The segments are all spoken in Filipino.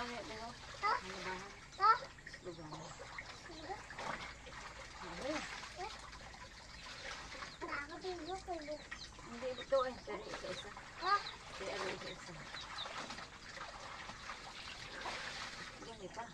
langit nila. Ano ba? Lugan. Hindi ito eh. Dari isa-isa. Dari isa-isa. Yan pa.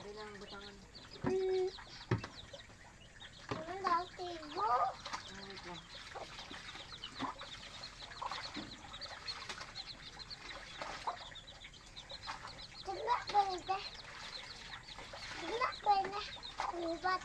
Bilang butangan. Wait lang. Tidak pwede. Tidak pwede. Ubat.